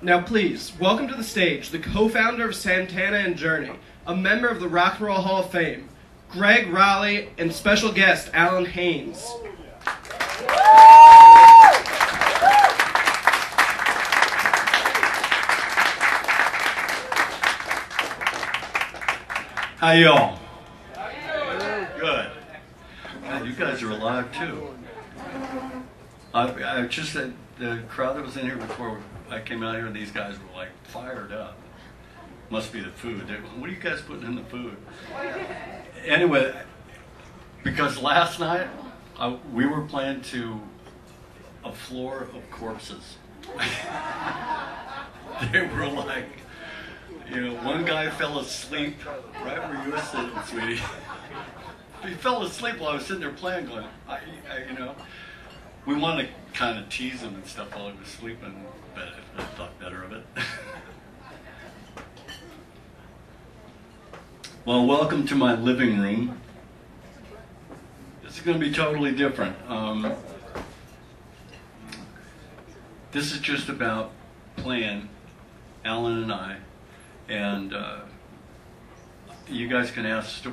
Now please, welcome to the stage the co-founder of Santana and Journey, a member of the Rock and Roll Hall of Fame, Gregg Rolie, and special guest, Haynes. How y'all? Good. God, you guys are alive too. I just said the crowd that was in here before I came out here, these guys were like fired up. Must be the food. What are you guys putting in the food? Anyway, because last night we were playing to a floor of corpses. They were like, you know, one guy fell asleep right where you were sitting, sweetie. He fell asleep while I was sitting there playing, going, you know, we wanted to kind of tease him and stuff while he was sleeping, but I thought better of it. Well, welcome to my living room. This is going to be totally different. This is just about playing, Alan and I, and you guys can ask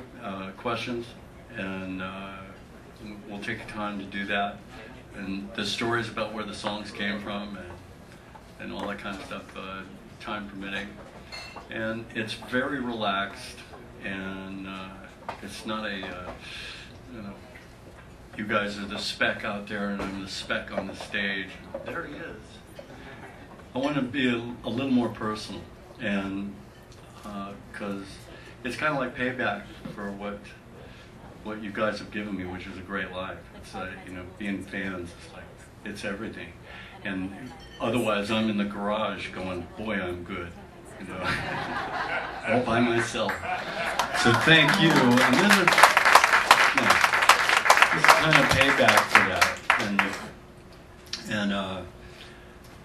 questions, and we'll take time to do that. And the stories about where the songs came from, and all that kind of stuff, time permitting. And it's very relaxed, and it's not a, you know, you guys are the speck out there and I'm the speck on the stage. There he is. I want to be a little more personal, and because it's kind of like payback for what you guys have given me, which is a great life. It's you know, being fans, it's like, it's everything. And otherwise I'm in the garage going, boy, I'm good, you know, all by myself. So thank you. And this is, you know, this is kind of payback for that.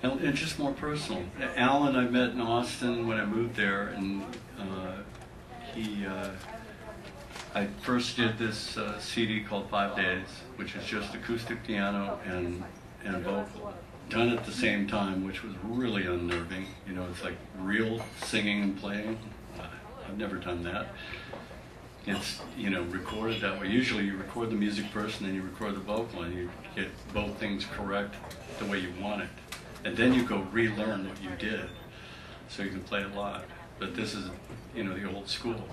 And it's just more personal. Alan I met in Austin when I moved there, and I first did this CD called 5 Days, which is just acoustic piano and vocal, done at the same time, which was really unnerving. You know, it's like real singing and playing. I've never done that. It's, you know, recorded that way. Usually you record the music first and then you record the vocal, and you get both things correct the way you want it. And then you go relearn what you did so you can play it live. But this is, you know, the old school.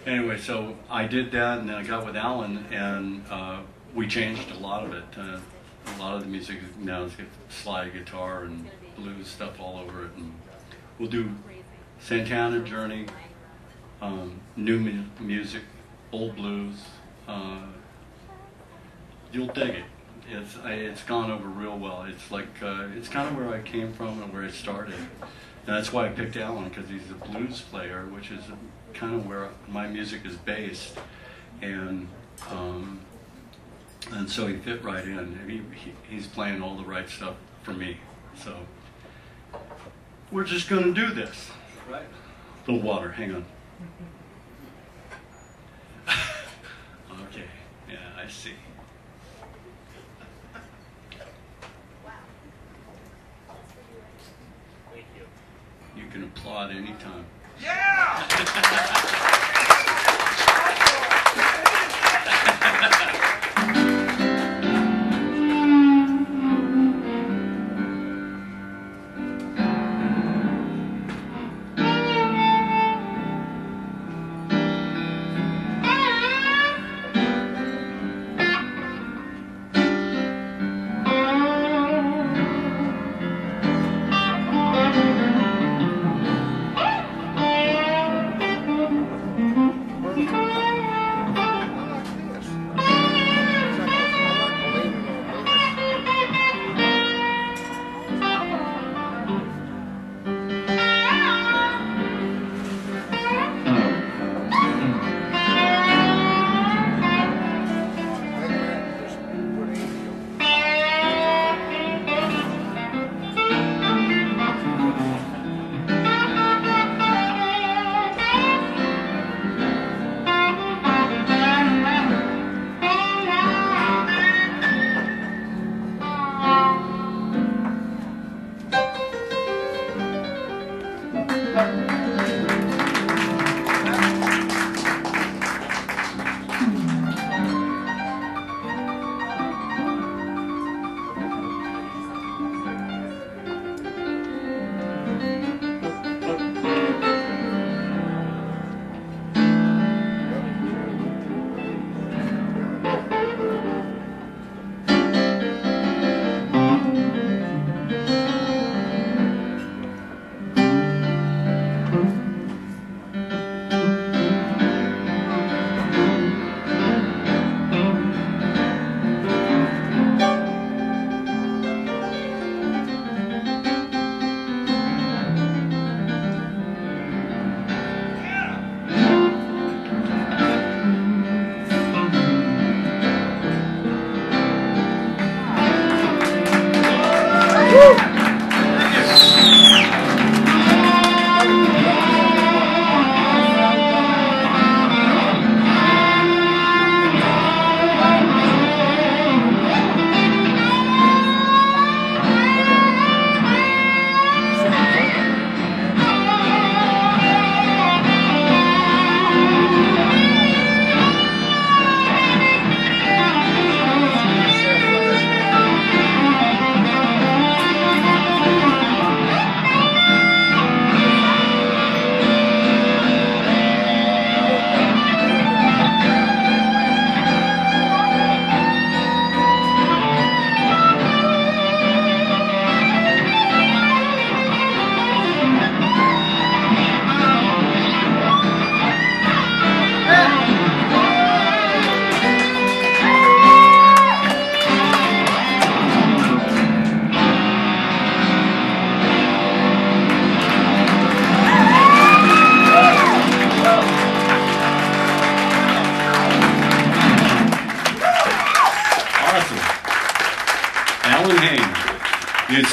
Anyway, so I did that, and then I got with Alan, and we changed a lot of it. A lot of the music now is slide guitar and blues stuff all over it. And we'll do Santana, Journey, new music, old blues. You'll dig it. It's gone over real well. It's like it's kind of where I came from and where it started. And that's why I picked Alan, because he's a blues player, which is kind of where my music is based, and so he fit right in. He's playing all the right stuff for me. So we're just going to do this, right? A little water, hang on. Okay, yeah, I see. You can applaud anytime. Yeah!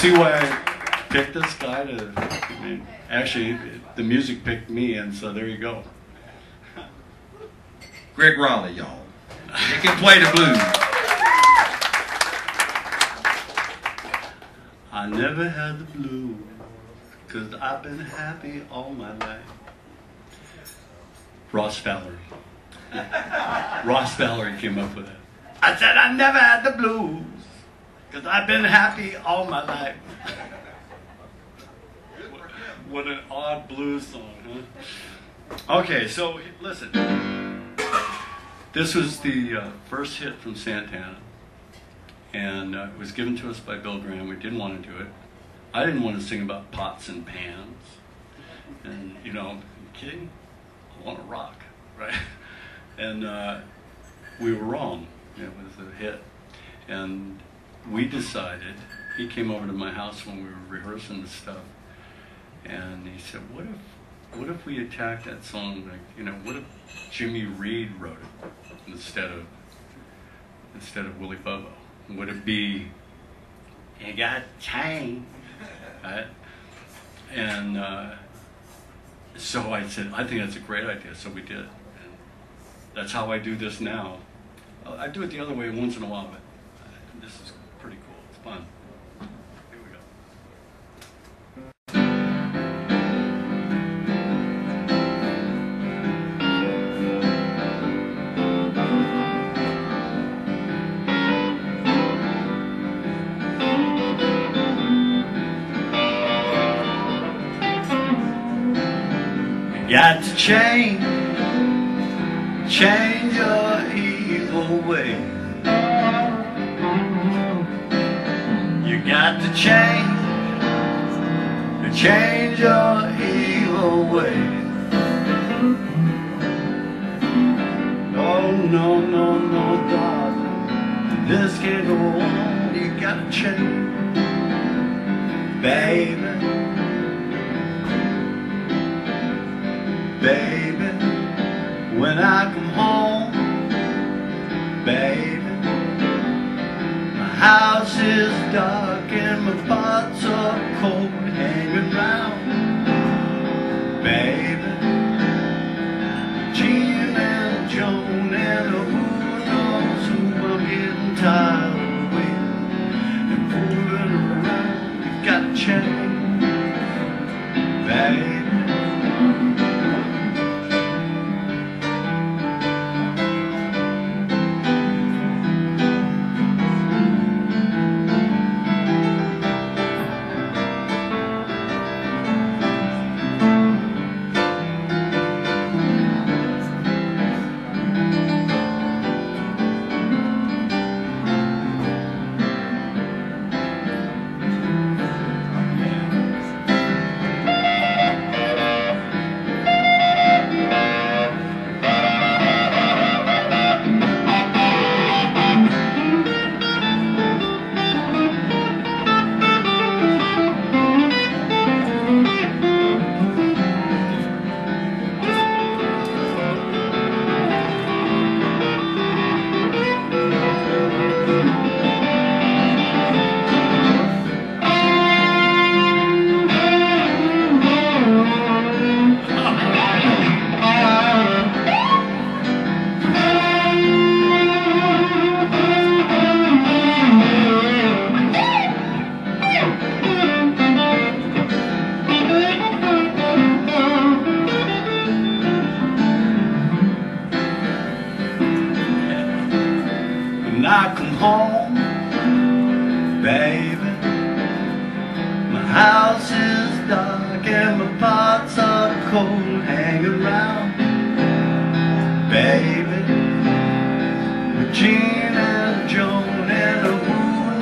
see why I picked this guy to, I mean, actually, the music picked me, and so there you go. Gregg Rolie, y'all. He can play the blues. I never had the blues, 'cause I've been happy all my life. Ross Valerie. Ross Valerie came up with it. I said I never had the blues, 'cause I've been happy all my life. What an odd blues song, huh? Okay, so listen. This was the first hit from Santana, and it was given to us by Bill Graham. We didn't want to do it. I didn't want to sing about pots and pans, and you know, are you kidding? I want to rock, right? And we were wrong. It was a hit, and we decided. He came over to my house when we were rehearsing the stuff, and he said, "What if we attacked that song? Like, you know, what if Jimmy Reed wrote it instead of Willie Bobo? Would it be, you got change, right?" And so I said, I think that's a great idea. So we did. And that's how I do this now. I do it the other way once in a while, but this is pretty cool. It's fun. Here we go. Got to change your evil way. You got to change your evil way. Oh no, no, no, darling, this can't go on. You got to change, baby. Baby, when I come home, baby, my house is dark and my pots are cold hanging round. Baby, Jean and Joan and who knows who, I'm getting tired of waiting and fooling around. You gotta change, baby. When I come home, baby, my house is dark and my pots are cold hanging around. Baby, with Jean and Joan and who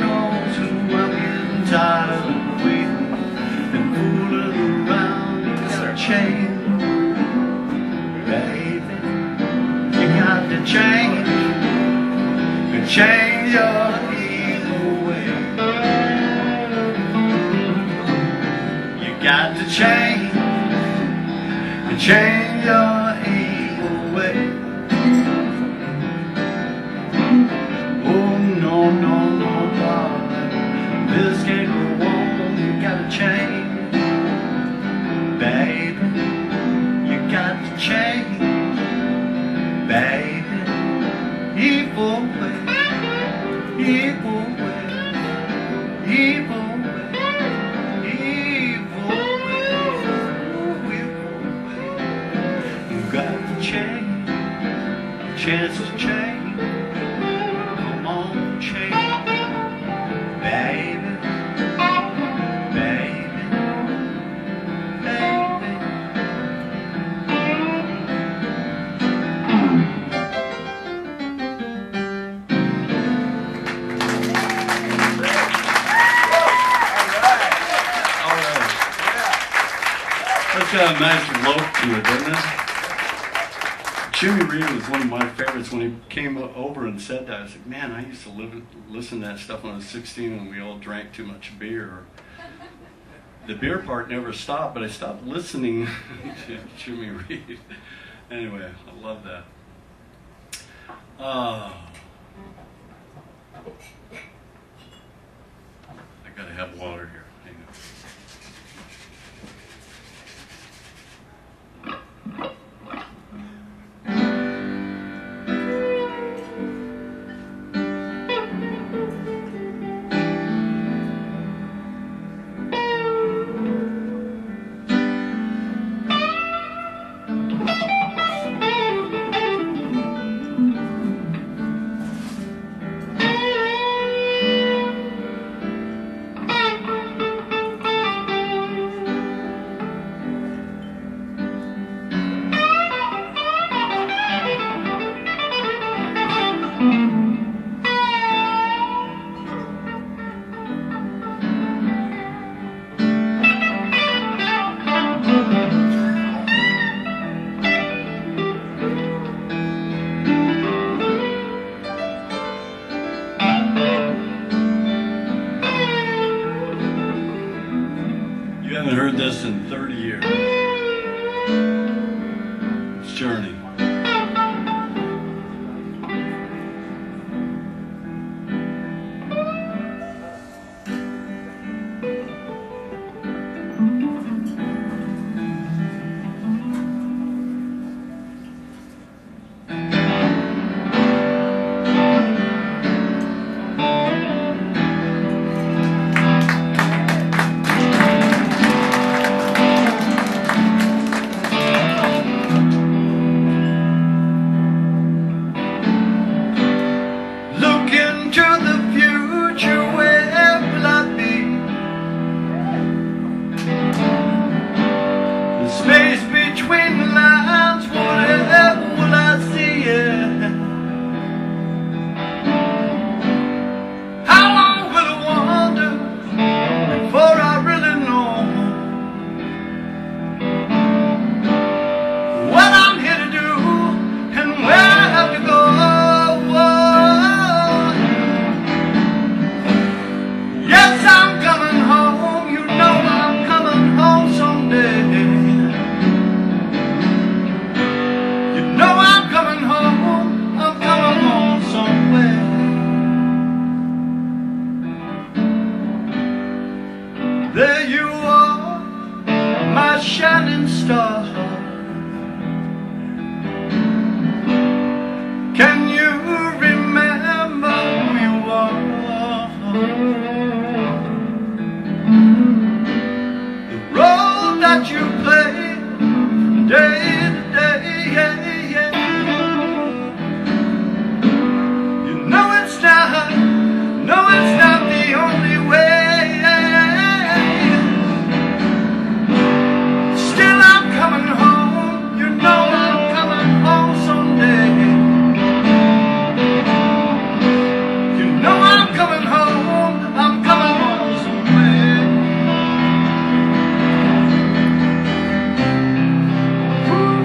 knows who, I'm getting tired of waiting and fooling around. You gotta change, baby, you got to change. Change your evil way. You got to change your evil way. Oh no, no, no, darling, this can't go on. chance to change. Come on, change, baby, baby, baby. All right. That's got a nice look to it, doesn't it? Jimmy Reed was one of my favorites when he came over and said that. I was like, man, I used to listen to that stuff when I was 16 and we all drank too much beer. The beer part never stopped, but I stopped listening to Jimmy Reed. Anyway, I love that. I gotta have water here. Hang on. You haven't heard this in 30 years. It's Journey. There you are, my shining star. Can you remember who you are? The role that you play day to day, You know it's not the only way. Still I'm coming home, you know I'm coming home someday. You know I'm coming home somewhere. Ooh.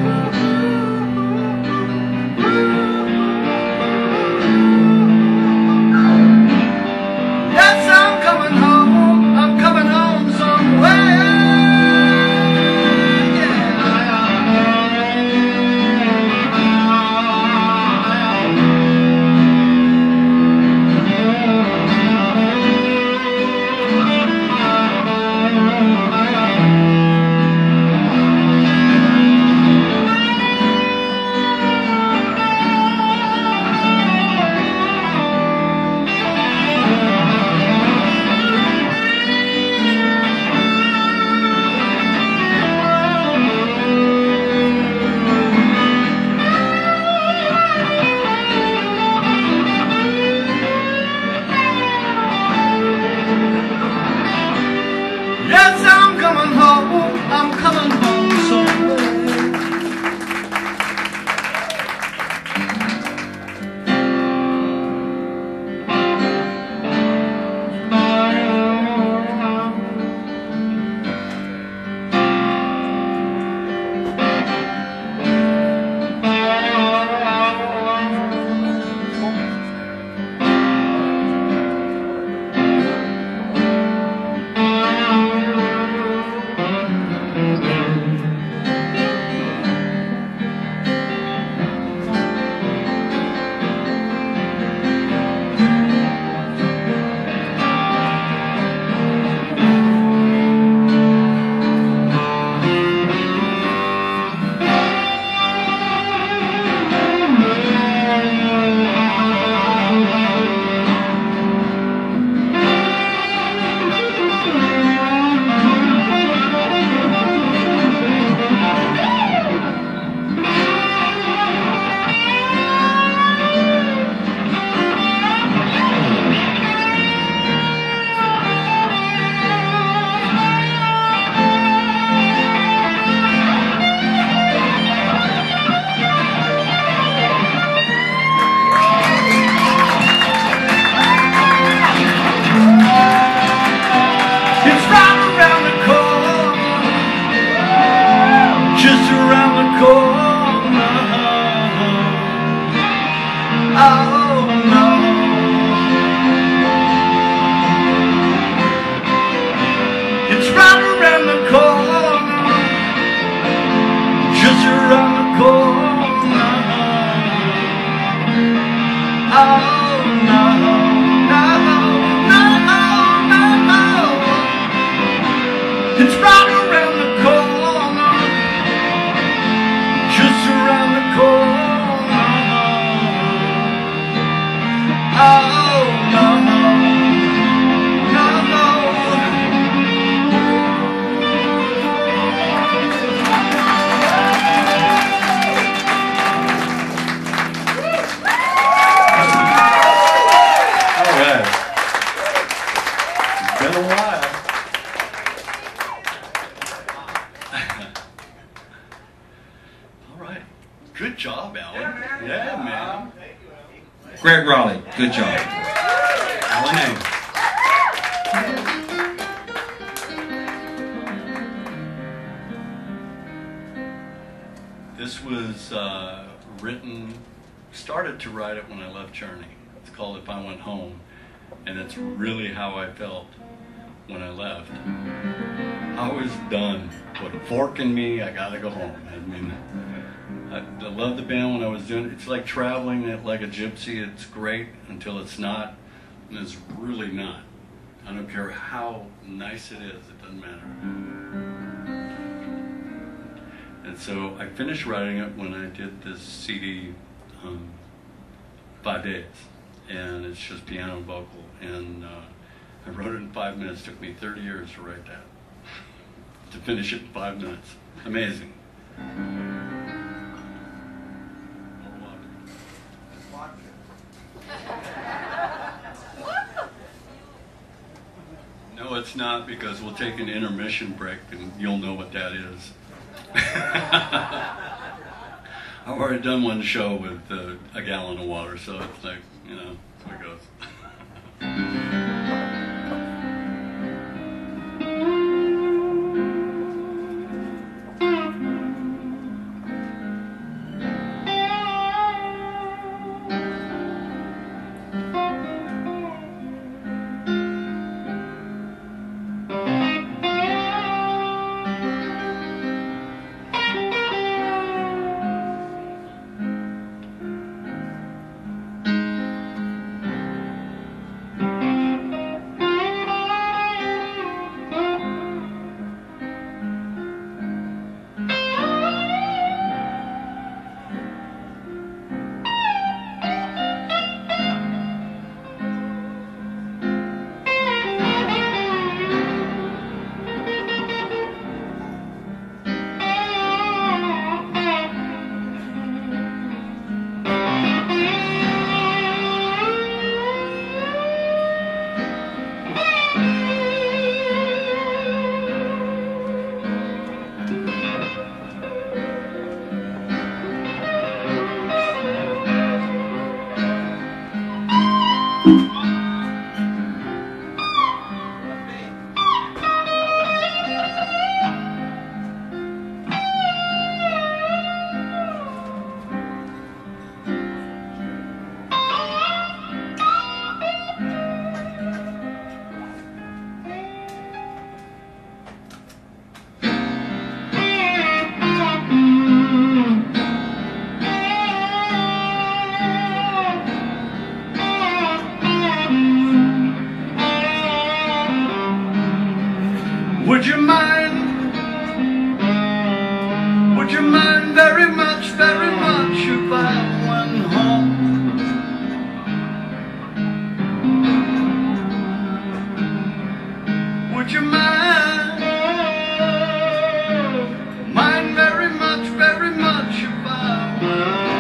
Good job, Alan. Yeah, man. Gregg Rolie, good job. Alan Haynes. This was started to write it when I left Journey. It's called If I Went Home, and it's really how I felt when I left. I was done. Put a fork in me, I gotta go home. I mean, I loved the band when I was doing it. It's like traveling like a gypsy. It's great until it's not, and it's really not. I don't care how nice it is, it doesn't matter. And so I finished writing it when I did this CD, 5 days, and it's just piano and vocal, and I wrote it in 5 minutes. It took me 30 years to write that, to finish it in 5 minutes. Amazing. No, it's not, because we'll take an intermission break and you'll know what that is. I've already done one show with a gallon of water, so it's like, you know, that's how it goes. Would you mind very much if I went home? Would you mind very much if I went home?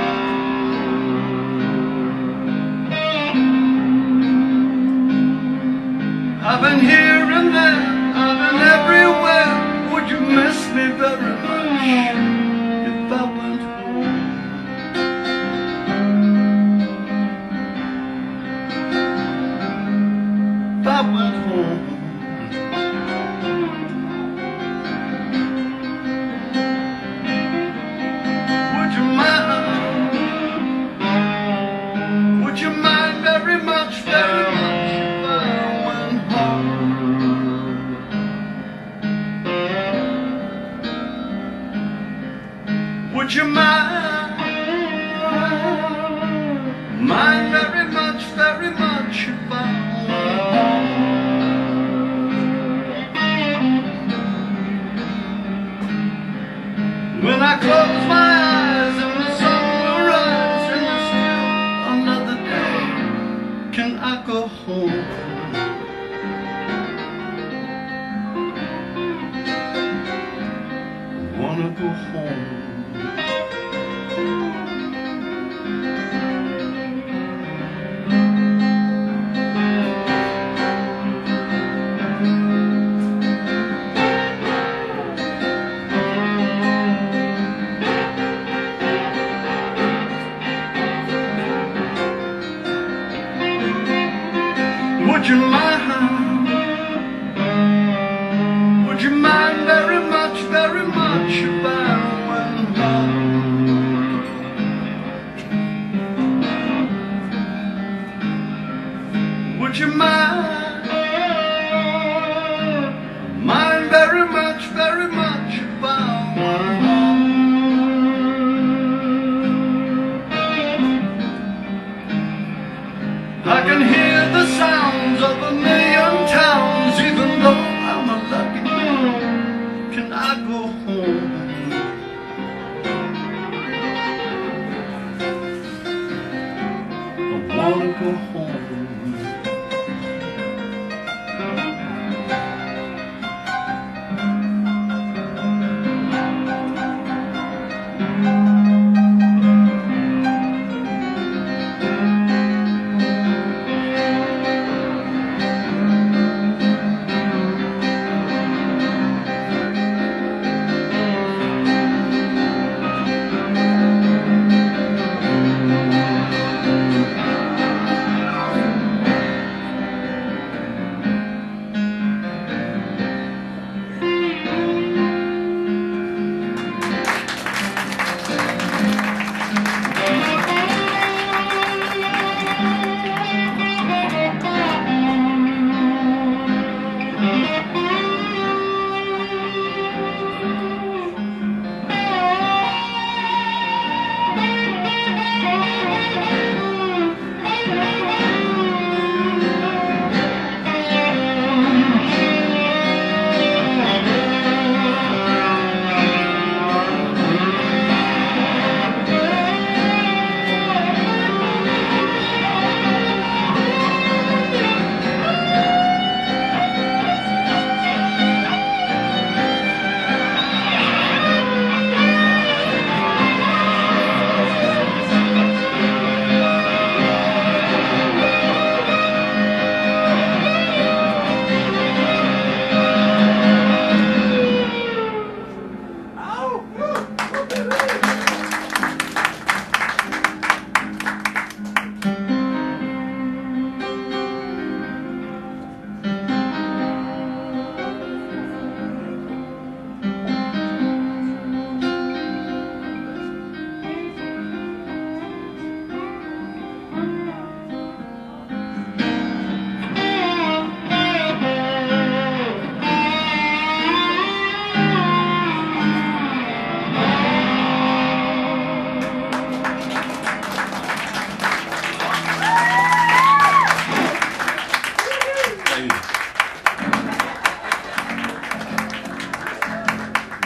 I've been here and there, I've been everywhere. Would you miss me very much if I went home? If I went home. Would you mind very much if I went home? Would you mind very much if I went home? When I close my eyes and the sun will rise and it's still another day, can I go home? I wanna go home. go home. I wanna go home.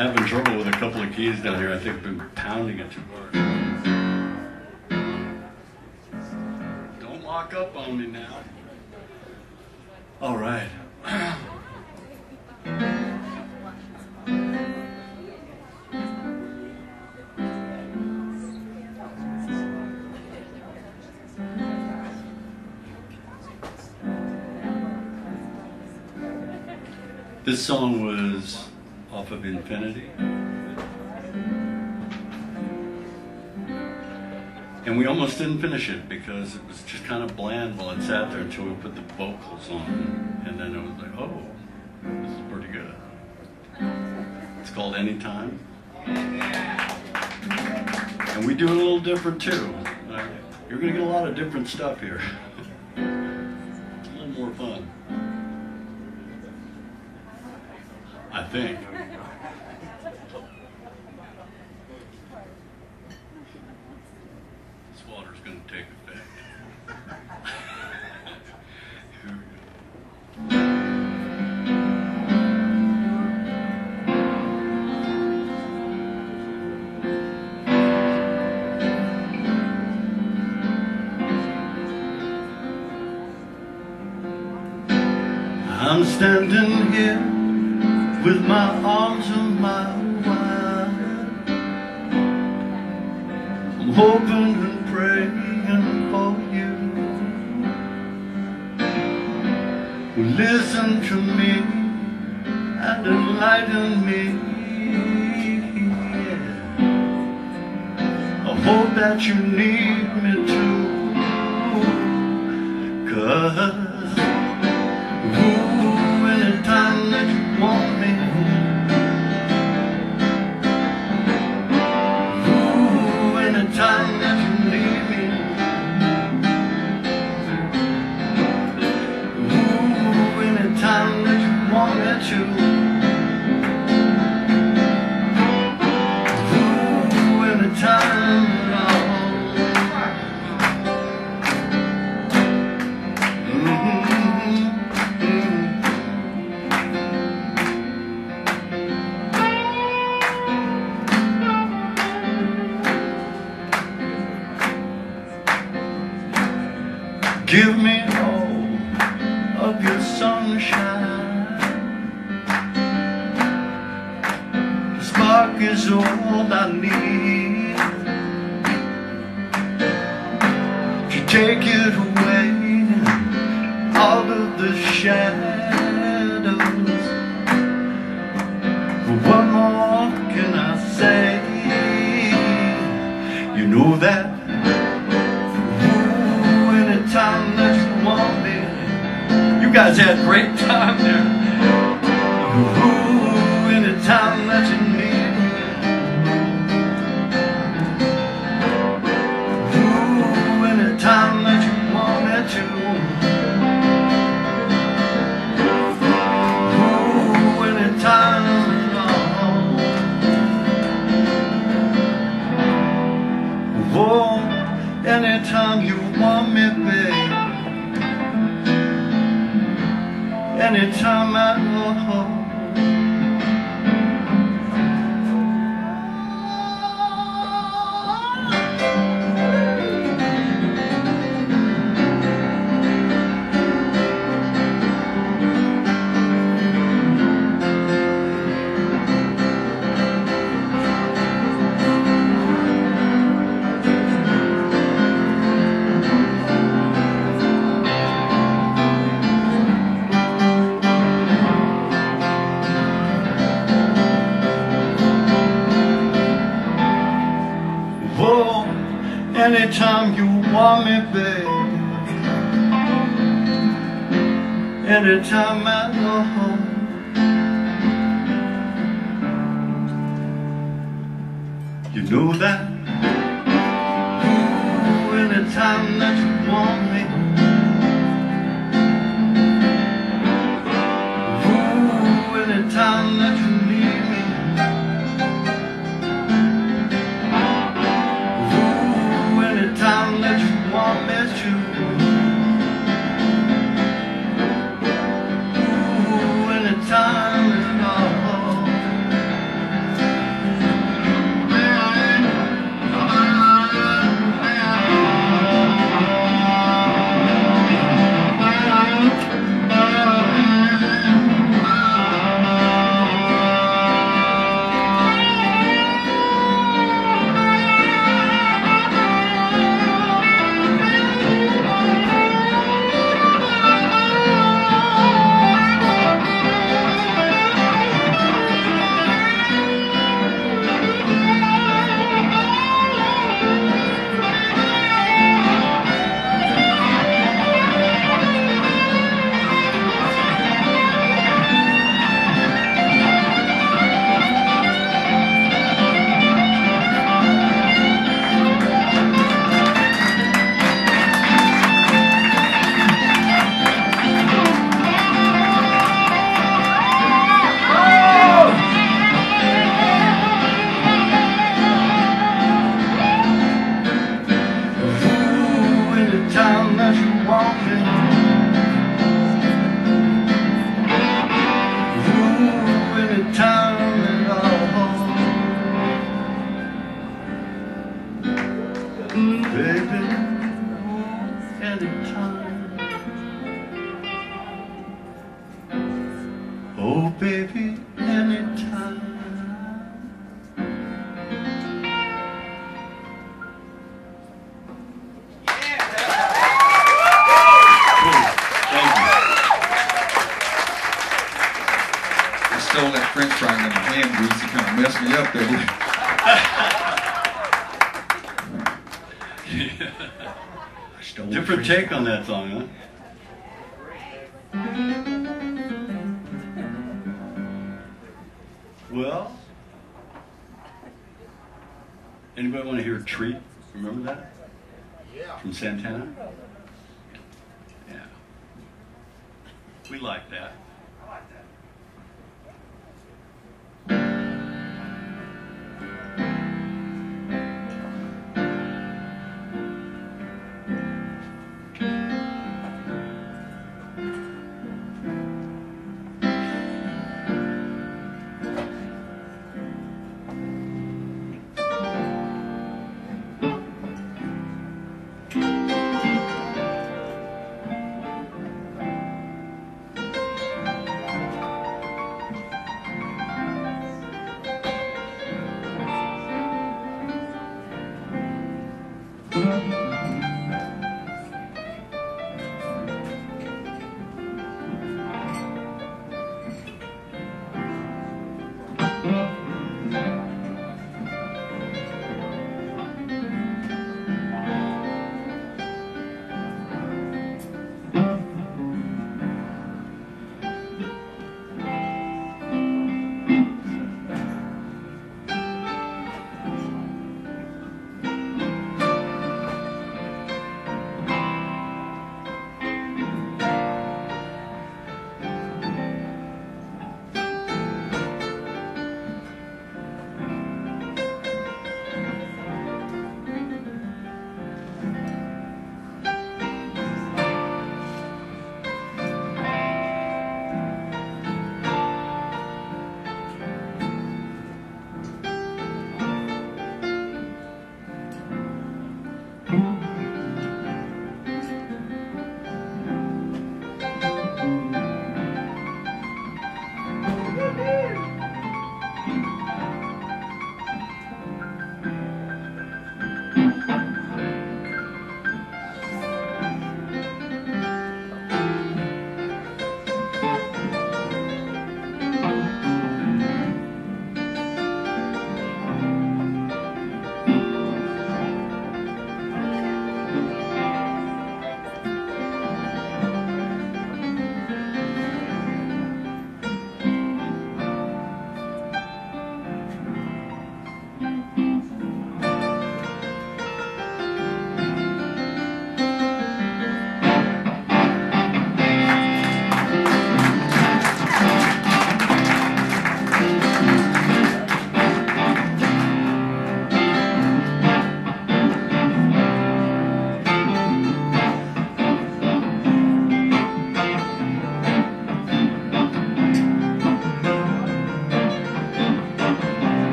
Having trouble with a couple of keys down here. I think I've been pounding it too hard. Don't lock up on me now. All right. This song was off of Infinity. And we almost didn't finish it because it was just kind of bland while it sat there until we put the vocals on. And then it was like, oh, this is pretty good. It's called Anytime. And we do it a little different too. You're going to get a lot of different stuff here. It's a little more fun. I think. This water's going to take effect. Here we go. I'm standing here with my arms on my wide. I'm hoping and praying for you. Listen to me and enlighten me. Yeah. I hope that you need me too. 'Cause anytime that you want me, anytime that you need me, anytime that you want me to, anytime at all. Give me all of your sunshine. The spark is all I need. If you take it away, out of the shadows, what more can I say? You know that anytime that you want me. You guys had a great time there. Ooh, anytime that you need me. Ooh, anytime that you want me to. Ooh, anytime, oh, anytime you want me, babe. Anytime at all. Anytime you want me, babe. Anytime at all. You know that. Ooh, anytime that you want me. Ooh, anytime that you need me. Anytime that you want me to. Ooh, anytime at all. Anytime that you want me. Ooh, anytime at all. Baby, anytime. Oh, baby, anytime. Stole that French fry and the ham grease. It kind of messed me up there. Different take on that song, huh? Well, anybody want to hear Treat? Remember that? Yeah. From Santana? Yeah. We like that.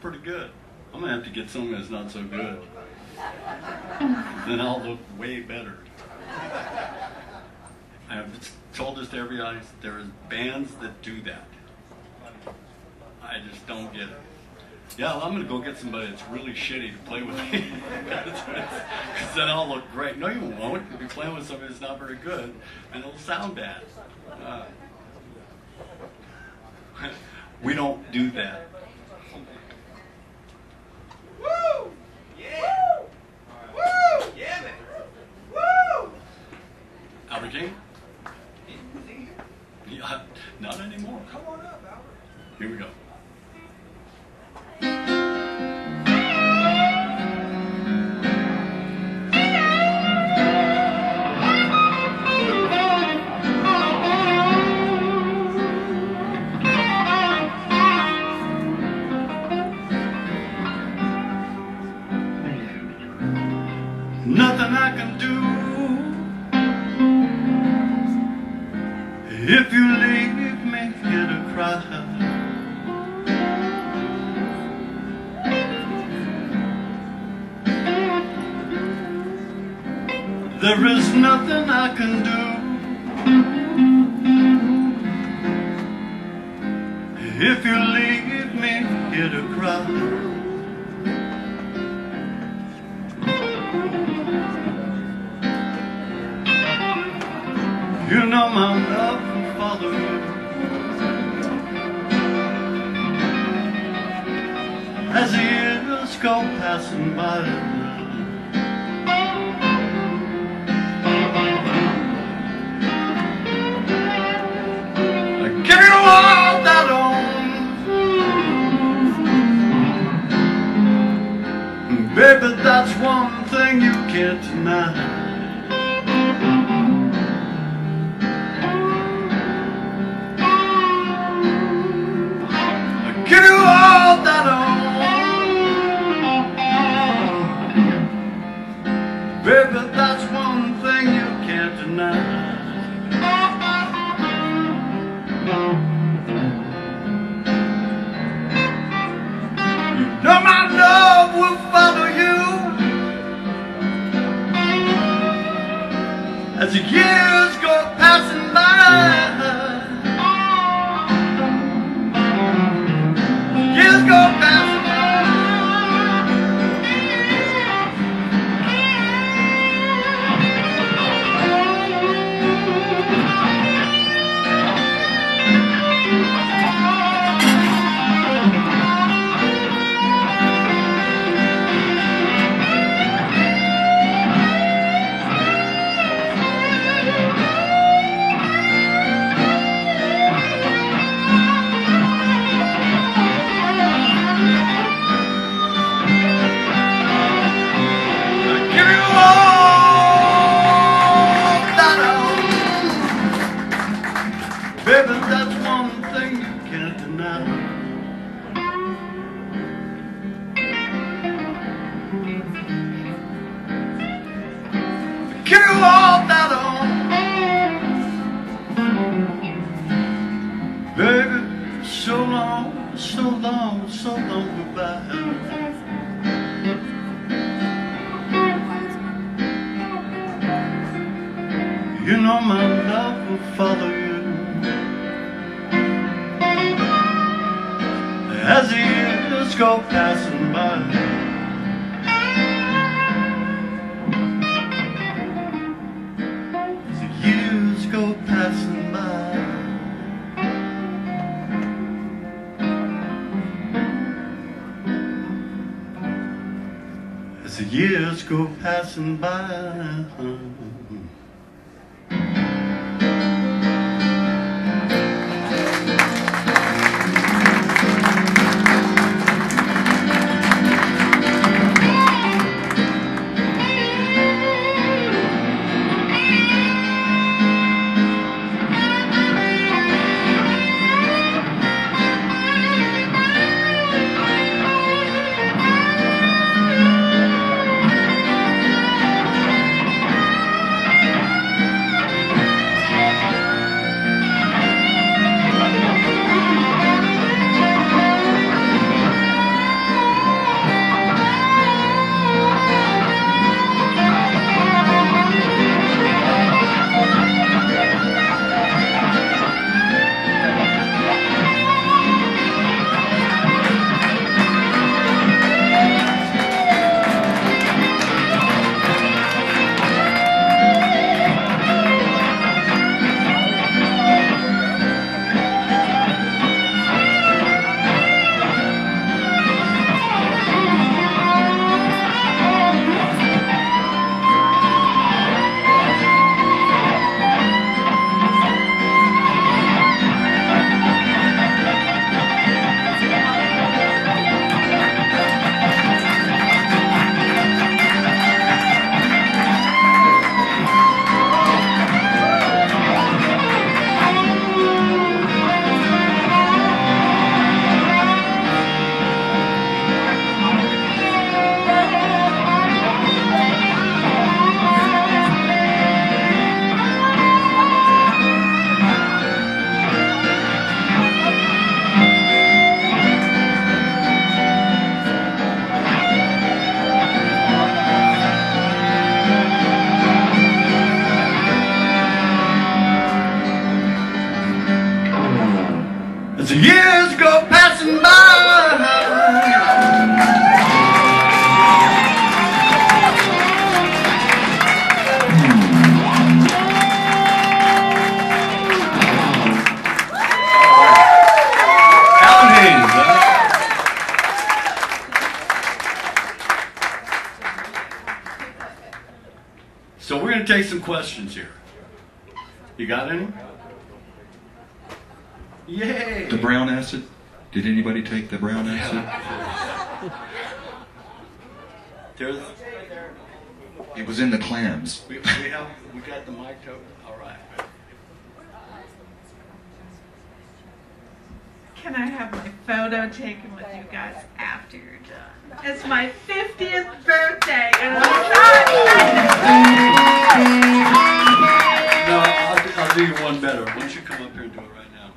Pretty good. I'm gonna have to get something that's not so good. Then I'll look way better. I've told this to every audience, there is bands that do that. I just don't get it. Yeah, well, I'm gonna go get somebody that's really shitty to play with me. Because then I'll look great. No, you won't. You'll be playing with somebody that's not very good, and it'll sound bad. We don't do that. Woo! Yeah! Woo! Yeah, man! Woo! Albert King? Yeah, not anymore. Come on up, Albert. Here we go. Nothing I can do if you leave me here to cry. There is nothing I can do if you leave me here to cry. You know my love will follow you as the years go passing by. I give you all that I own, baby, that's one thing you can't deny. Give you all that I own, baby, that's one thing you can't deny. You know my love will follow you now. Carry all that on, baby. So long, so long, so long goodbye. You know my love will follow you as the years go passing by. As the years go passing by. As the years go passing by. As the years go passing by. Alan Haynes, So we're going to take some questions here. You got any? Yay! The brown acid? Did anybody take the brown acid? There's, It was in the clams. we got the mic to, all right. Can I have my photo taken with you guys after you're done? It's my 50th birthday, and I'm No, I'll do you one better. Why don't you come up here and do it right now?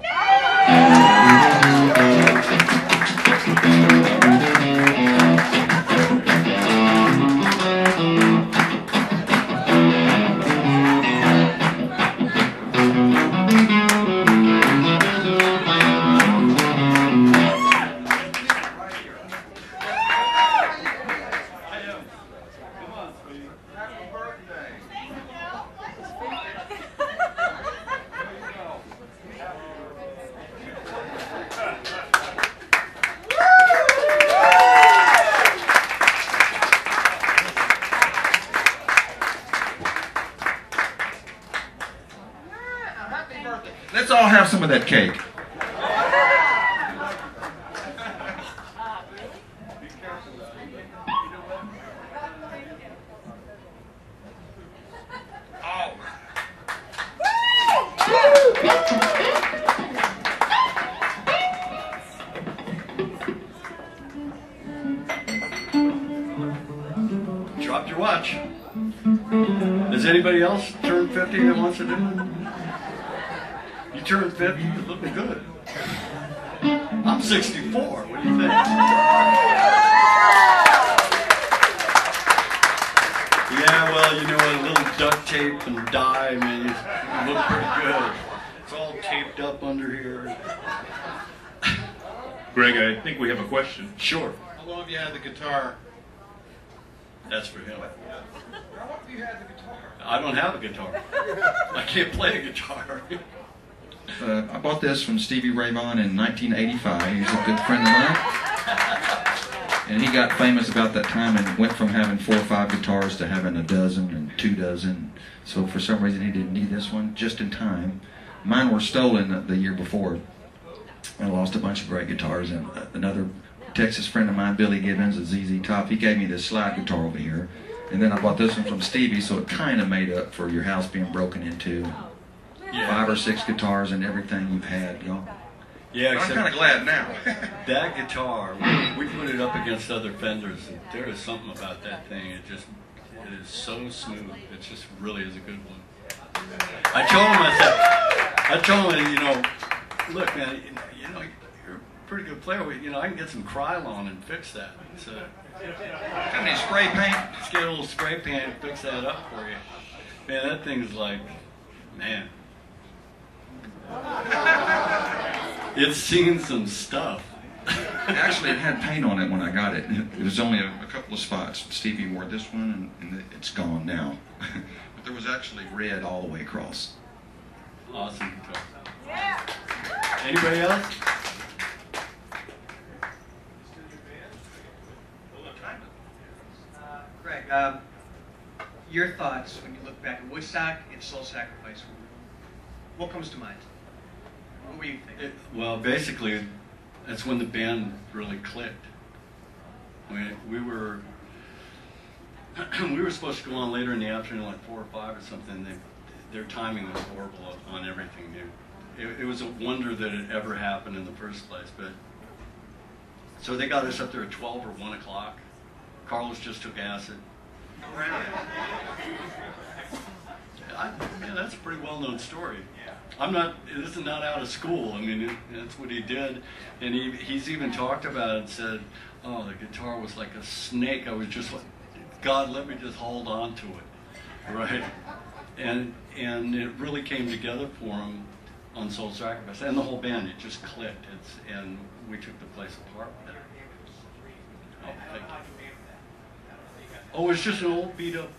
Let's all have some of that cake. your watch. Does anybody else turn 50 that wants to do it? You turned 50, you're looking good. I'm 64, what do you think? Yeah, well, you know what, a little duct tape and dye, man, you look pretty good. It's all taped up under here. Greg, I think we have a question. Sure. How long have you had the guitar? That's for him. How long have you had the guitar? I don't have a guitar. I can't play a guitar. I bought this from Stevie Ray Vaughan in 1985. He's a good friend of mine. And he got famous about that time and went from having 4 or 5 guitars to having a dozen and 2 dozen. So for some reason he didn't need this one, just in time. Mine were stolen the year before. I lost a bunch of great guitars. And another Texas friend of mine, Billy Gibbons at ZZ Top, he gave me this slide guitar over here. And then I bought this one from Stevie, so it kind of made up for your house being broken into. Yeah. 5 or 6 guitars and everything you've had, y'all. Yeah, I'm kind of glad now. That guitar, we put it up against other Fenders, and there is something about that thing. It is so smooth. It just really is a good one. I told him, you know, look, man, you know, you're a pretty good player. I can get some Krylon and fix that. So, Got any spray paint? let's get a little spray paint and fix that up for you. Man, that thing's like, man. It's seen some stuff. Actually, it had paint on it when I got it. It was only a couple of spots. Stevie wore this one, and it's gone now. But there was actually red all the way across. Awesome. Anybody else? Greg, your thoughts when you look back at Woodstock and Soul Sacrifice. What comes to mind? What were you thinking? Well, basically, that's when the band really clicked. We were supposed to go on later in the afternoon, like 4 or 5 or something. Their timing was horrible on everything. It was a wonder that it ever happened in the first place. But so they got us up there at 12 or 1 o'clock. Carlos just took acid. Yeah, that's a pretty well-known story. This is not out of school. I mean, that's what he did. And he's even talked about it and said, oh, the guitar was like a snake. I was just like, God, let me just hold on to it, right? And it really came together for him on Soul Sacrifice. And the whole band, it just clicked. And we took the place apart with it. Oh, thank you. Oh, it's just an old beat-up.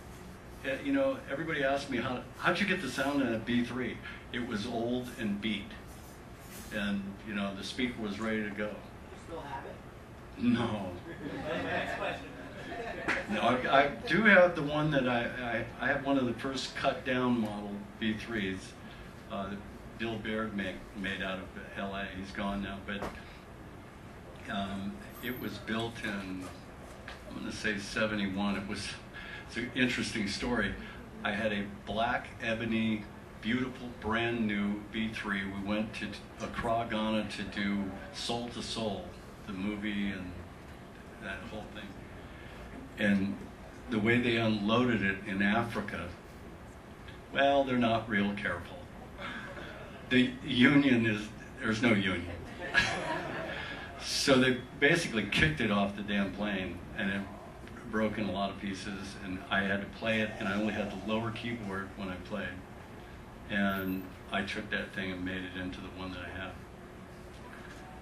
You know, everybody asked me, how'd you get the sound in a B3? It was old and beat. And, you know, the speaker was ready to go. You still have it? No. Next question. No, I do have the one that I have one of the first cut-down model B3s that Bill Baird made out of L.A. He's gone now, but it was built in, I'm going to say 71. It's an interesting story. I had a black ebony, beautiful, brand new B3. We went to Accra, Ghana to do Soul to Soul, the movie and that whole thing. And the way they unloaded it in Africa, well, they're not real careful. The union there's no union. So they basically kicked it off the damn plane, and it broke in a lot of pieces, and I had to play it, and I only had the lower keyboard when I played. And I took that thing and made it into the one that I have.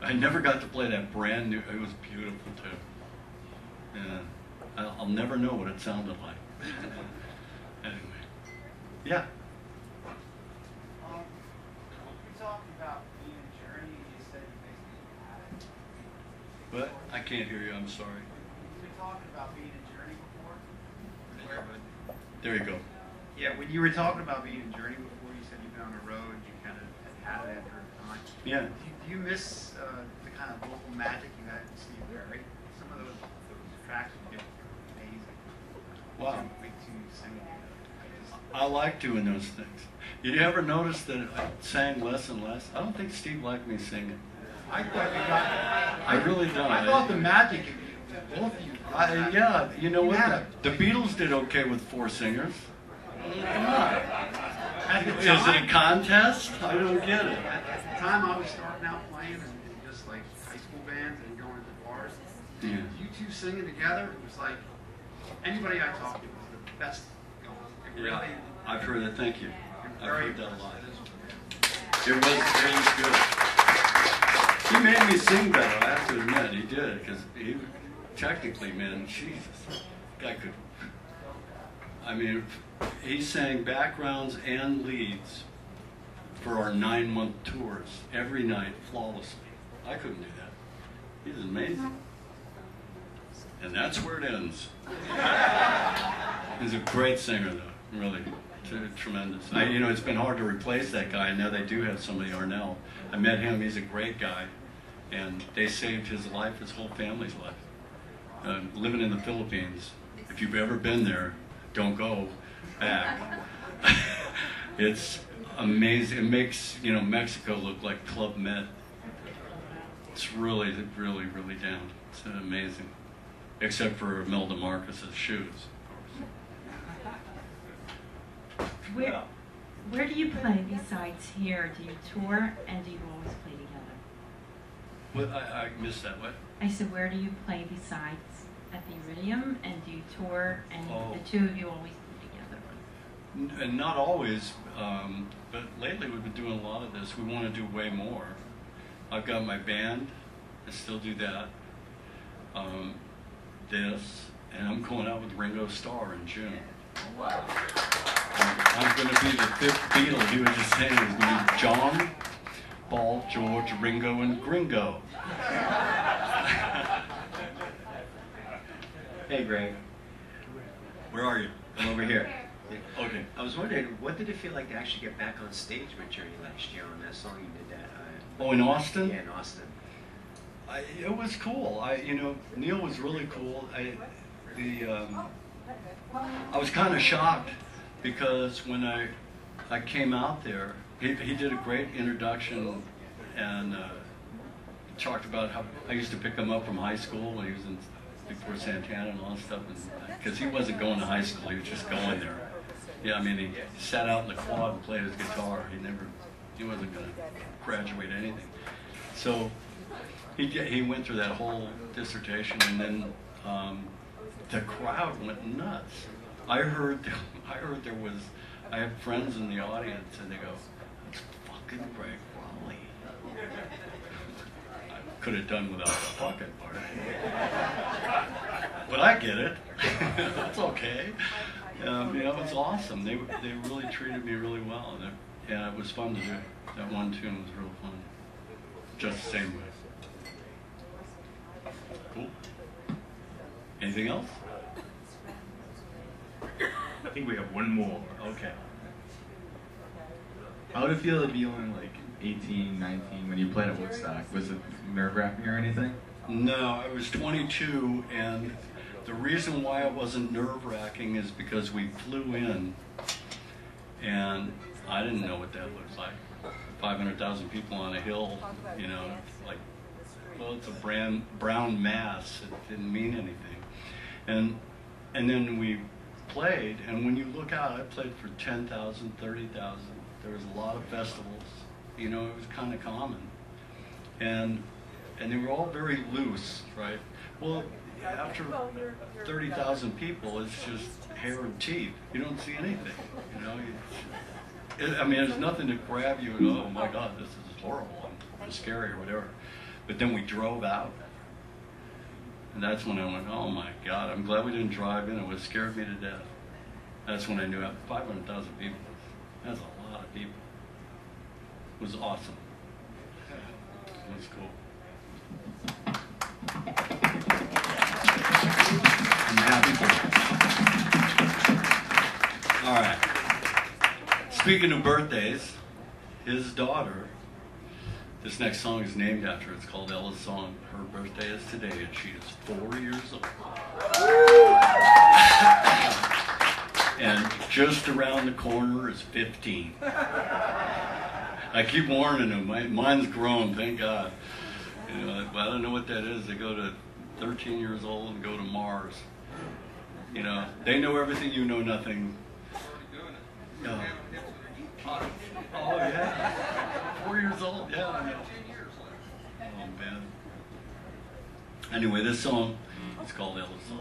I never got to play that brand new, it was beautiful too. And I'll never know what it sounded like. Anyway. Yeah? You talked about being a journey, you said you basically had it. What? I can't hear you, I'm sorry. You were talking about being a journey before? There you go. Yeah, when you were talking about being a journey before, you said you've been on the road, you kind of had it after a time. Yeah. Do you miss the kind of vocal magic you had in Steve Perry? Some of those tracks you did were amazing. Wow. Makes you sing. I like doing those things. You ever notice that I sang less and less? I don't think Steve liked me singing. I thought you got. I really don't. I thought the magic, both of you Yeah, you know what? Yeah. The Beatles did okay with 4 singers. Come on. At the Is it a time, contest? I don't get it. at the time I was starting out playing in just like high school bands and going to bars. Yeah. You two singing together, it was like anybody I talked to was the best going. It really, I've heard it. Thank you. I've very heard that a lot. It was good. He made me sing better, I have to admit. He did, because he technically, man, Jesus, guy could. I mean, he sang backgrounds and leads for our 9-month tours every night flawlessly. I couldn't do that. He's amazing. And that's where it ends. He's a great singer, though, really. Tremendous. It's been hard to replace that guy. Now they do have somebody, Arnell. I met him. He's a great guy, and they saved his life, his whole family's life. Living in the Philippines, if you've ever been there, don't go back. It's amazing. It makes Mexico look like Club Med. It's really, really, really down. It's amazing, except for Imelda Marcus's shoes. Where do you play besides here? Do you tour and do you always play together? What? I missed that. What? I said, where do you play besides at the Iridium, and do you tour and the two of you always play together? And not always, but lately we've been doing a lot of this. We want to do way more. I've got my band. I still do that. This, and I'm going out with Ringo Starr in June. Wow. I'm going to be the 5th Beatle. He was just saying his name: John, Paul, George, Ringo, and Gringo. Hey, Greg. Where are you? I'm over here. Okay. I was wondering, what did it feel like to actually get back on stage with Journey last year on that song you did that? In Austin? Yeah, in Austin. It was cool. Neil was really cool. I was kind of shocked because when I came out there, he did a great introduction and talked about how I used to pick him up from high school when he was before Santana and all that stuff, because he wasn't going to high school, he was just going there. Yeah, I mean, he sat out in the quad and played his guitar. He wasn't going to graduate anything. So he went through that whole dissertation, and then the crowd went nuts. I heard I have friends in the audience, and they go, "It's fucking Gregg Rolie." I could have done without the fucking part, but I get it. That's okay. It was awesome. They really treated me really well, and it was fun to do. That one tune was real fun. Just the same way. Cool. Anything else? I think we have one more. Okay. How would it feel to be only like 18, 19 when you played at Woodstock? Was it nerve-wracking or anything? No, I was 22, and the reason why it wasn't nerve-wracking is because we flew in, and I didn't know what that looks like. 500,000 people on a hill, it's a brown mass. It didn't mean anything. And then we played, and when you look out, I played for 10,000, 30,000. There was a lot of festivals. It was kind of common. And they were all very loose, right? Well, after 30,000 people, it's just hair and teeth. You don't see anything, there's nothing to grab you and go, oh my God, this is horrible and scary or whatever. But then we drove out. And that's when I went, oh my God, I'm glad we didn't drive in. It would have scared me to death. That's when I knew 500,000 people. That's a lot of people. It was awesome. It was cool. I'm happy for it. All right. Speaking of birthdays, his daughter, this next song is named after her. It's called Ella's Song. Her birthday is today, and she is 4 years old. And just around the corner is 15. I keep warning him. Mine's grown, thank God. I don't know what that is. They go to 13 years old and go to Mars. You know, they know everything, you know nothing. No. Oh yeah, 4 years old. Yeah, I know. Oh man. Anyway, this song is called Ella Song.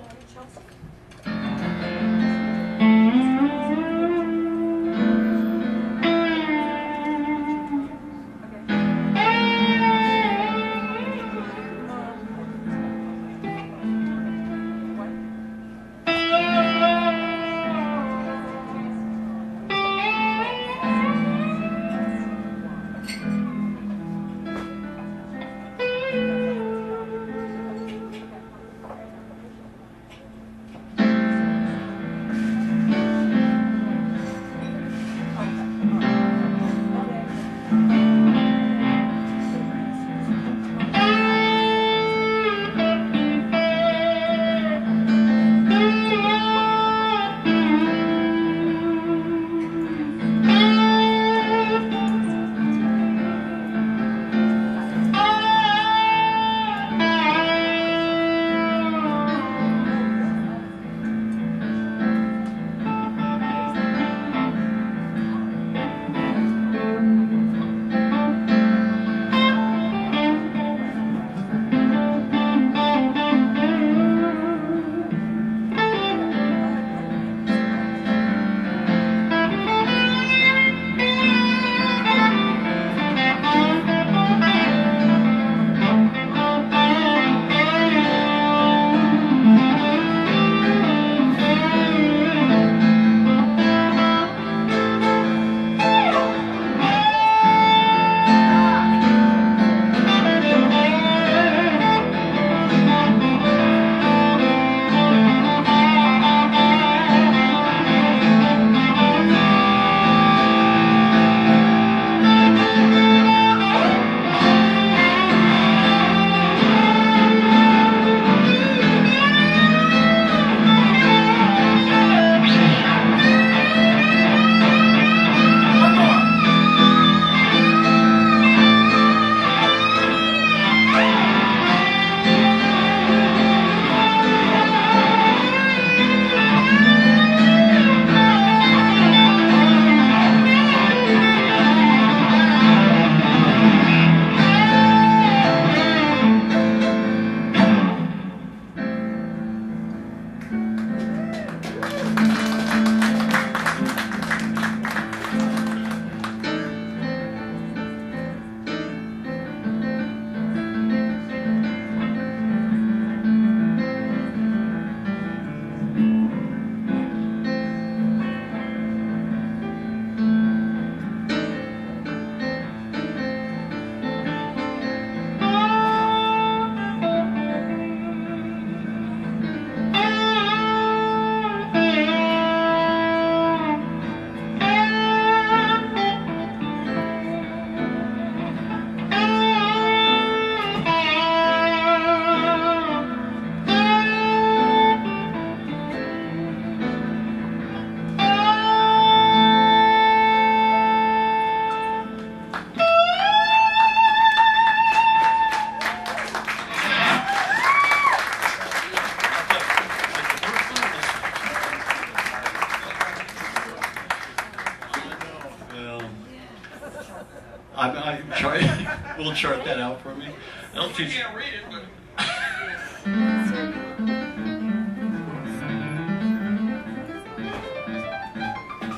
We'll chart that out for me. I'll teach you. Can't read it, but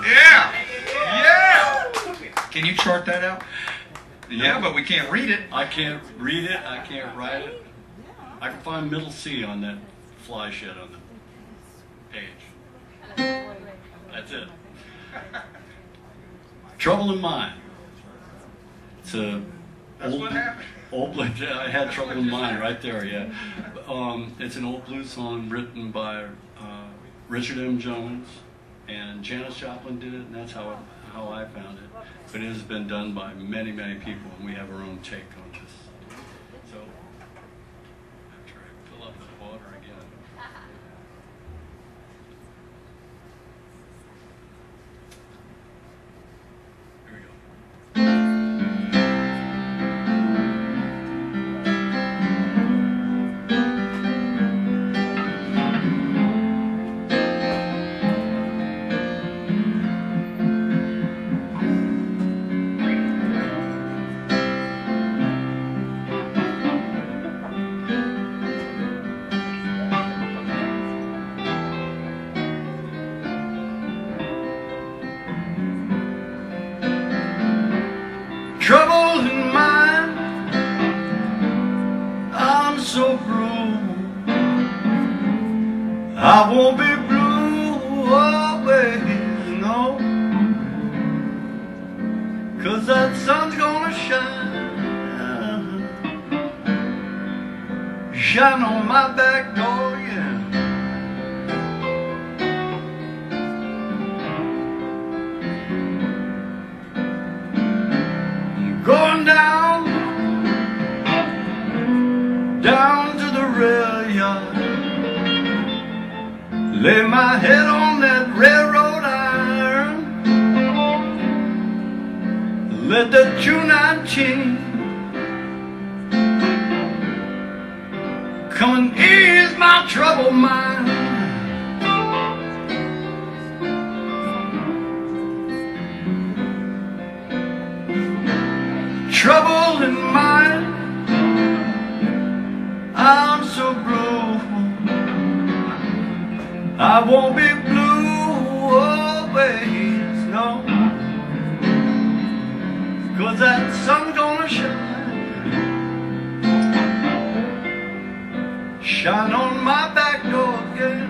yeah, yeah. Can you chart that out? Yeah, but we can't read it. I can't read it. I can't write it. I can find middle C on that fly shed on the page. That's it. Trouble in Mind. It's a That's what happened. old blues. I had Trouble in Mind right there. Yeah, it's an old blues song written by Richard M. Jones, and Janis Joplin did it, and that's how I found it. But it has been done by many, many people, and we have our own take on this. So, after I fill up the water again. Here we go. so blue. I won't be blue always, no. 'Cause that sun's gonna shine, shine on my back door, yeah. Going down, down to the rail yard, lay my head on that railroad iron, let the 219 come and ease my troubled mind. Trouble in mind, I'm so blue. I won't be blue always, no. 'Cause that sun's gonna shine on my back door again.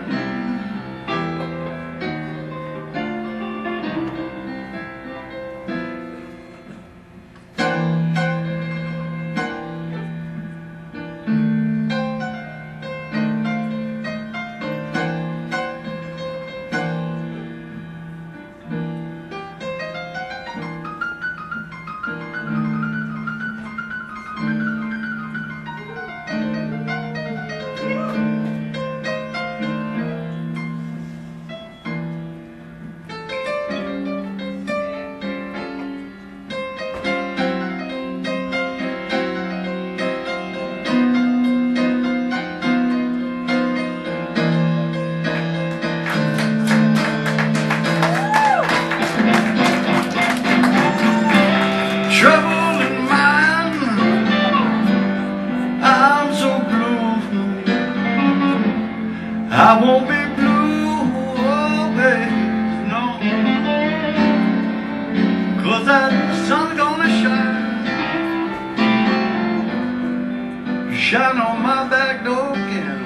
Trouble in mind, I'm so blue. I won't be blue always, no. 'Cause that sun's gonna shine on my back door again.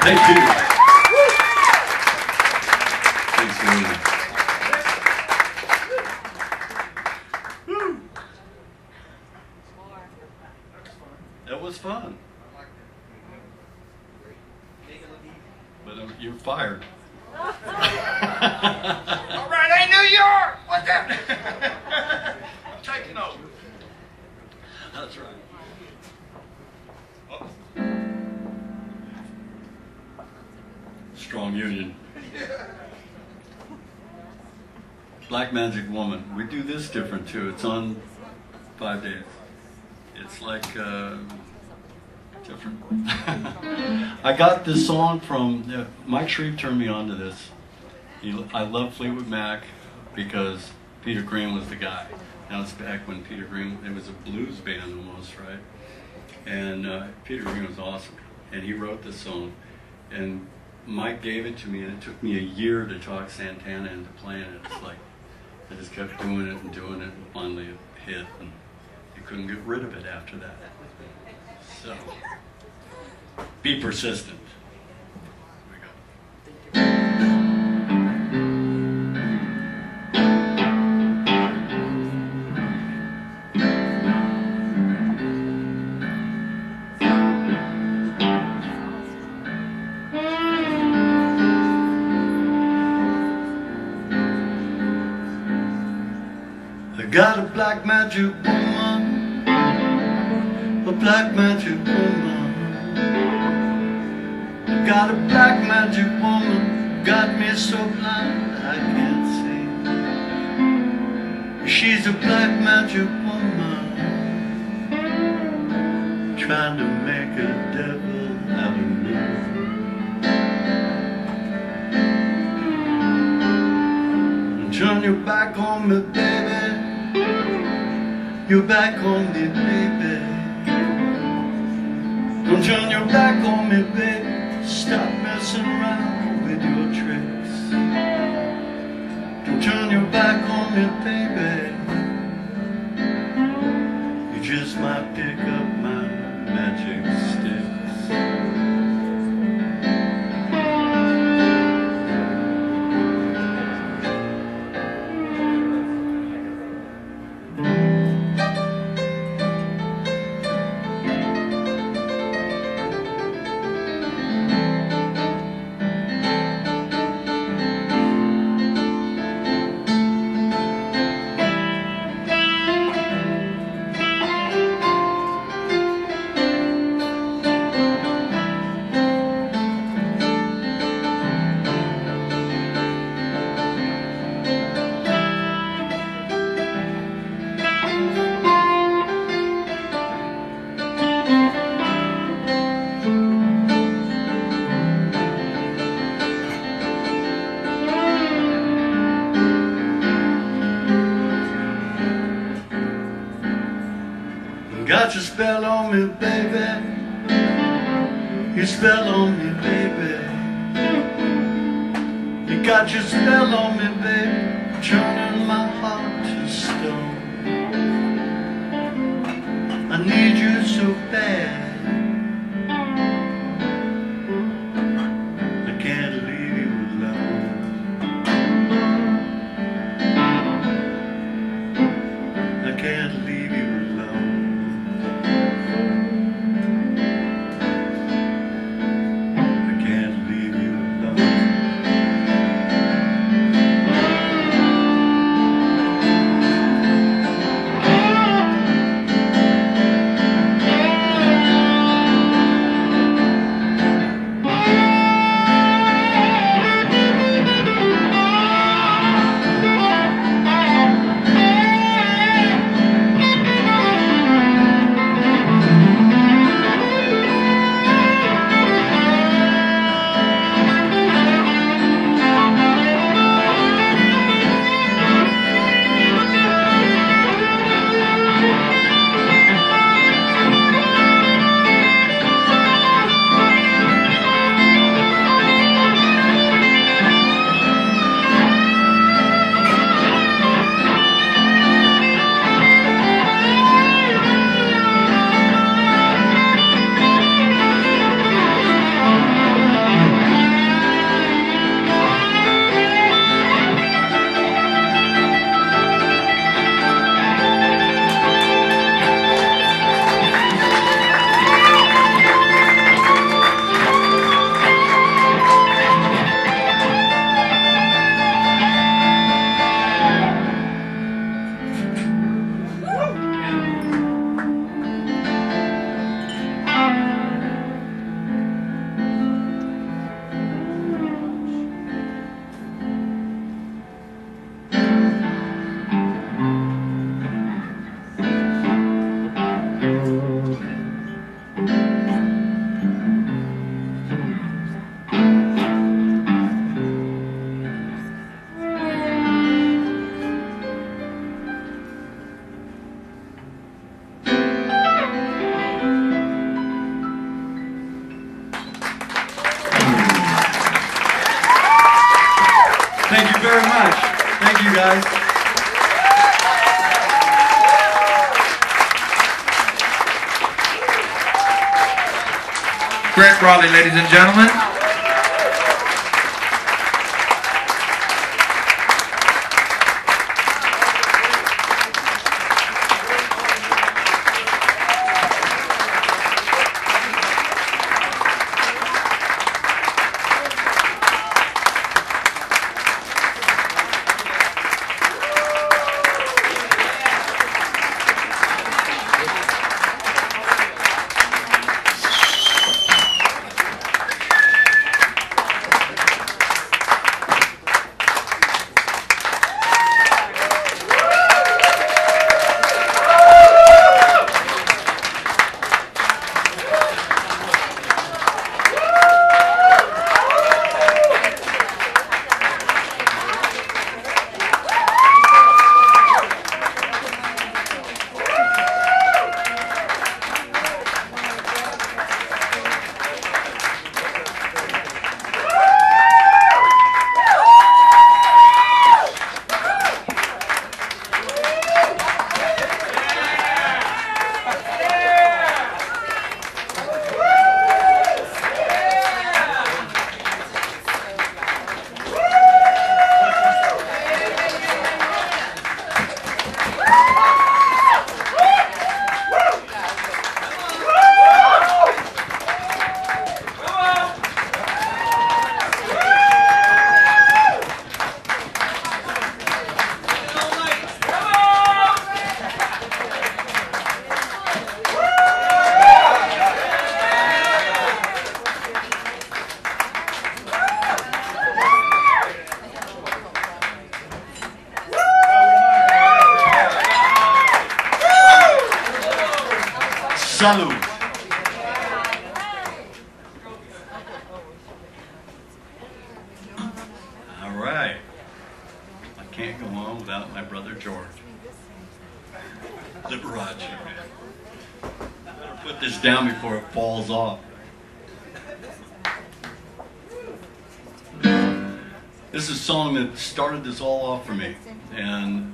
Thank you. Thanks, Lily. That was fun. But you're fired. All right, hey, New York! What's that? I'm taking over. That's right. Strong union. Black Magic Woman. We do this different too. It's on 5 days. It's like different. I got this song from Mike Shreve turned me on to this. I love Fleetwood Mac because Peter Green was the guy. Now it's back when Peter Green, it was a blues band almost, right? And Peter Green was awesome. And he wrote this song. And Mike gave it to me, and it took me a year to talk Santana into playing it. It's like, I just kept doing it, and finally it hit, and you couldn't get rid of it after that. So, be persistent. Got a black magic woman, a black magic woman. Got a black magic woman, got me so blind I can't see. She's a black magic woman, trying to make a devil out of me. Turn your back on me, baby. You're back on me, baby. Don't turn your back on me, baby. Stop messing around with your tricks. Don't turn your back on me, baby. You just might pick up my magic sticks. Got your spell on me, baby. Your spell on me, baby. You got your spell on me, baby, turning my heart to stone. I need you so bad, I can't leave you alone. I can't leave you alone. guys. Gregg Rolie, ladies and gentlemen. Salud. All right. I can't go on without my brother George. Liberace. Better put this down before it falls off. This is a song that started this all off for me, and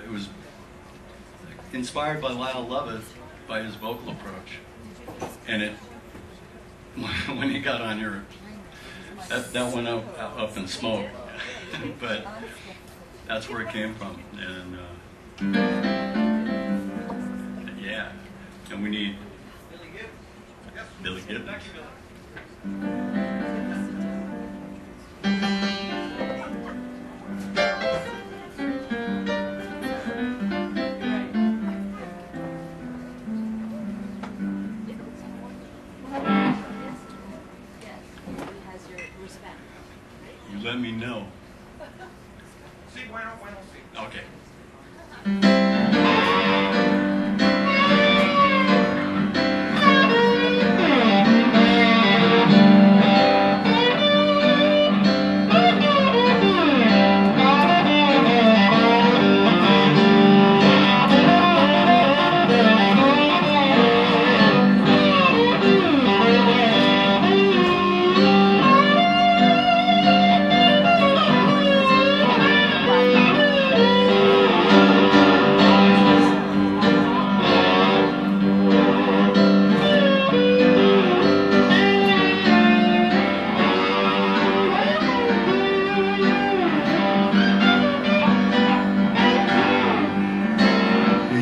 it was inspired by Lyle Lovett, by his vocal approach, and it when he got on here, that went up in smoke, but that's where it came from, and yeah, and we need Billy Gibbons. You let me know. Sí, bueno, sí. Okay.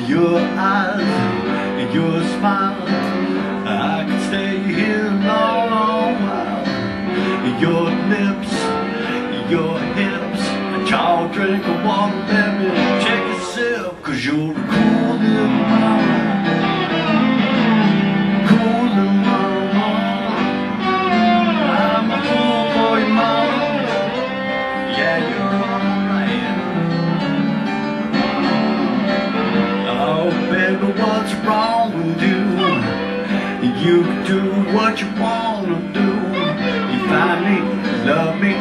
Your eyes, your smile, I could stay here a long, long while. Your lips, your hips, a child drink of water, let me take a sip, 'cause you're a cool little mama, cool little mama. I'm a fool for your mama, yeah, you're alright. Oh, baby, what's wrong with you? You do what you wanna do. You find me, love me,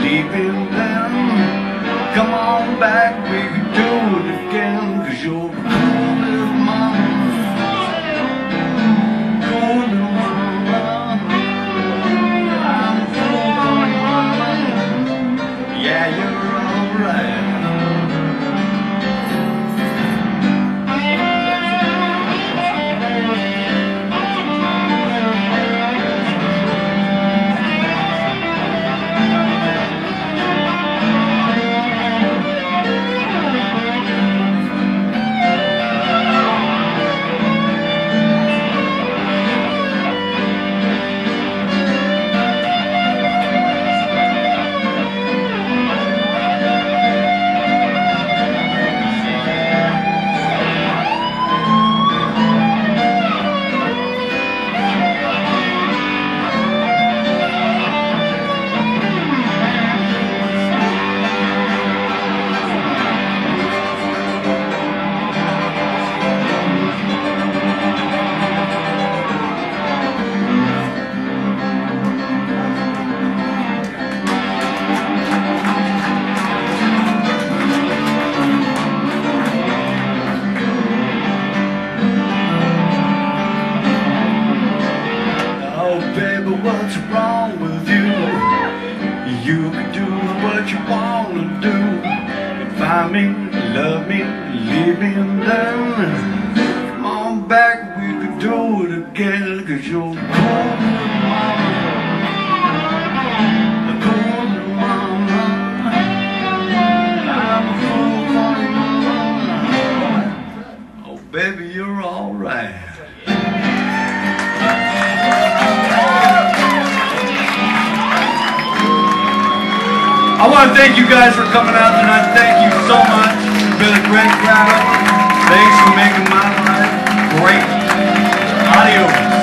leaving them. Come on back, we can do it again. 'Cause you're a cool little mama, cool little mama. I'm a fool for your mama, yeah, you're alright. Oh, baby, you're all right. I want to thank you guys for coming out tonight. Thank you so much. It's been a great crowd. Thanks for making my life great. Adios.